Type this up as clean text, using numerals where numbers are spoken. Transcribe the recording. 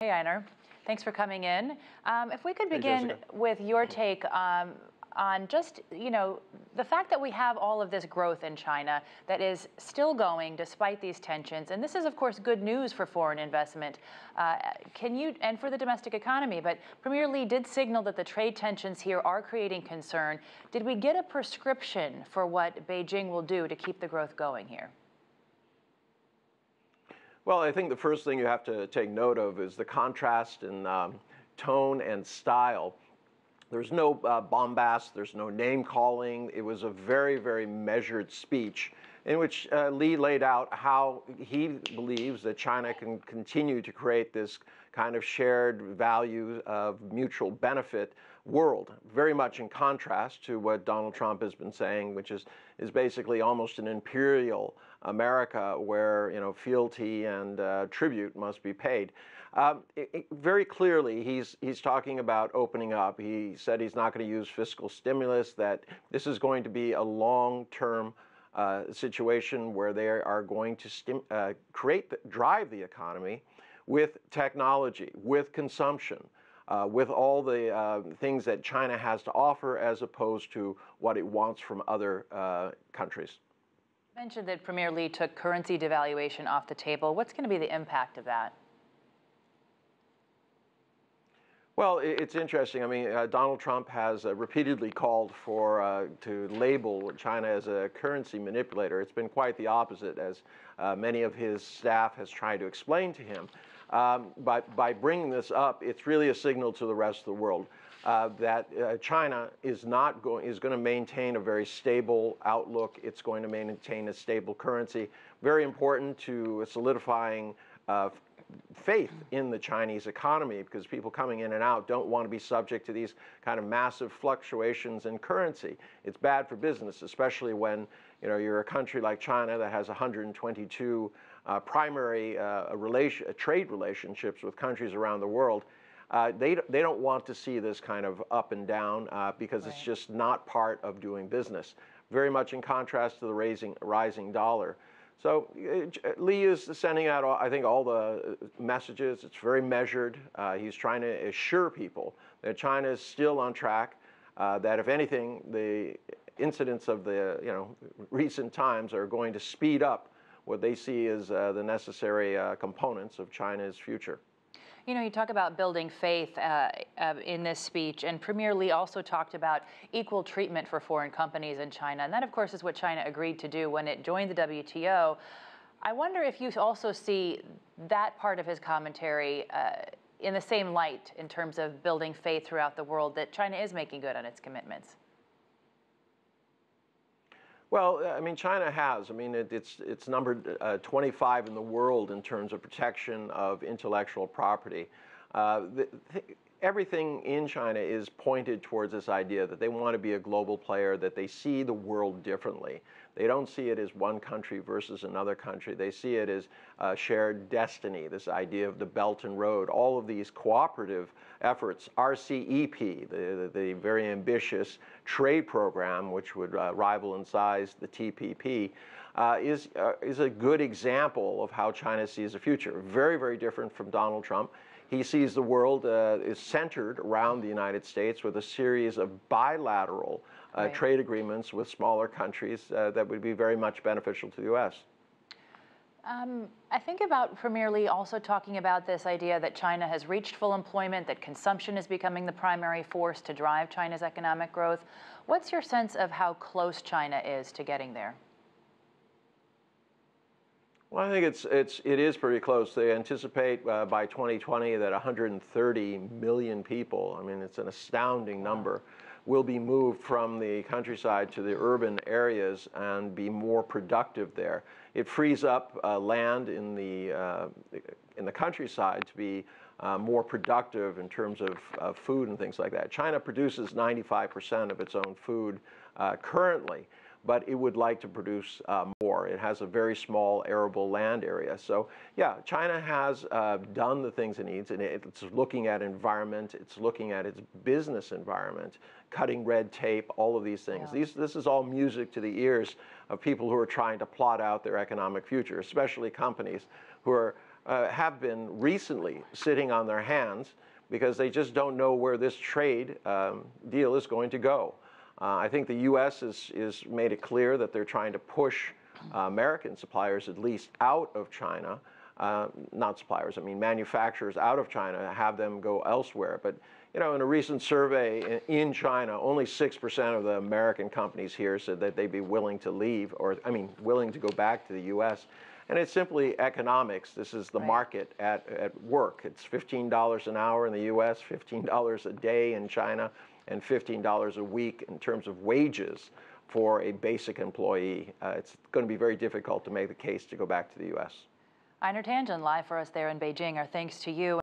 Hey, Einar. Thanks for coming in. If we could Hey, begin Jessica. with your take on just, the fact that we have all of this growth in China that is still going despite these tensions. And this is, of course, good news for foreign investment. And for the domestic economy, but Premier Li did signal that the trade tensions here are creating concern. Did we get a prescription for what Beijing will do to keep the growth going here? Well, I think the first thing you have to take note of is the contrast in tone and style. There's no bombast, there's no name calling. It was a very, very measured speech in which Li laid out how he believes that China can continue to create this kind of shared value of mutual benefit world, very much in contrast to what Donald Trump has been saying, which is basically almost an imperial America where fealty and tribute must be paid. Very clearly, he's talking about opening up. He said he's not going to use fiscal stimulus, that this is going to be a long-term situation where they are going to drive the economy with technology, with consumption, with all the things that China has to offer as opposed to what it wants from other countries. You mentioned that Premier Li took currency devaluation off the table. What's going to be the impact of that? Well, it's interesting. I mean, Donald Trump has repeatedly called for to label China as a currency manipulator. It's been quite the opposite, as many of his staff has tried to explain to him. But by bringing this up, it's really a signal to the rest of the world that China is going to maintain a very stable outlook. It's going to maintain a stable currency. Very important to solidifying faith in the Chinese economy, because people coming in and out don't want to be subject to these kind of massive fluctuations in currency. It's bad for business, especially when you're a country like China that has 122 primary trade relationships with countries around the world. They don't want to see this kind of up and down because it's just not part of doing business. Very much in contrast to the rising dollar. So Li is sending out, I think, all the messages. It's very measured. He's trying to assure people that China is still on track, that if anything, the incidents of the recent times are going to speed up what they see as the necessary components of China's future. You talk about building faith in this speech, and Premier Li also talked about equal treatment for foreign companies in China. And that, of course, is what China agreed to do when it joined the WTO. I wonder if you also see that part of his commentary in the same light in terms of building faith throughout the world, that China is making good on its commitments. Well, I mean, China has. I mean, it's numbered 25 in the world in terms of protection of intellectual property. Everything in China is pointed towards this idea that they want to be a global player, that they see the world differently. They don't see it as one country versus another country. They see it as shared destiny, this idea of the Belt and Road, all of these cooperative efforts. RCEP, the very ambitious trade program, which would rival in size the TPP, is a good example of how China sees the future. Very, very different from Donald Trump. He sees the world is centered around the United States with a series of bilateral trade agreements with smaller countries that would be very much beneficial to the U.S. I think about Premier Li also talking about this idea that China has reached full employment, that consumption is becoming the primary force to drive China's economic growth. What's your sense of how close China is to getting there? Well, I think it is pretty close. They anticipate by 2020 that 130 million people, I mean, it's an astounding number, will be moved from the countryside to the urban areas and be more productive there. It frees up land in the countryside to be more productive in terms of food and things like that. China produces 95% of its own food currently, but it would like to produce more. It has a very small arable land area. So yeah, China has done the things it needs, and it's looking at environment, it's looking at its business environment, cutting red tape, all of these things. Yeah. This is all music to the ears of people who are trying to plot out their economic future, especially companies who are have been recently sitting on their hands because they just don't know where this trade deal is going to go. I think the U.S. is made it clear that they're trying to push American suppliers at least out of China. Not suppliers, I mean manufacturers out of China, have them go elsewhere. But you know, in a recent survey in China, only 6% of the American companies here said that they'd be willing to leave, or I mean, willing to go back to the U.S. And it's simply economics. This is the market at work. It's $15 an hour in the U.S., $15 a day in China, and $15 a week in terms of wages for a basic employee. It's going to be very difficult to make the case to go back to the U.S. Einar Tangen, live for us there in Beijing. Our thanks to you.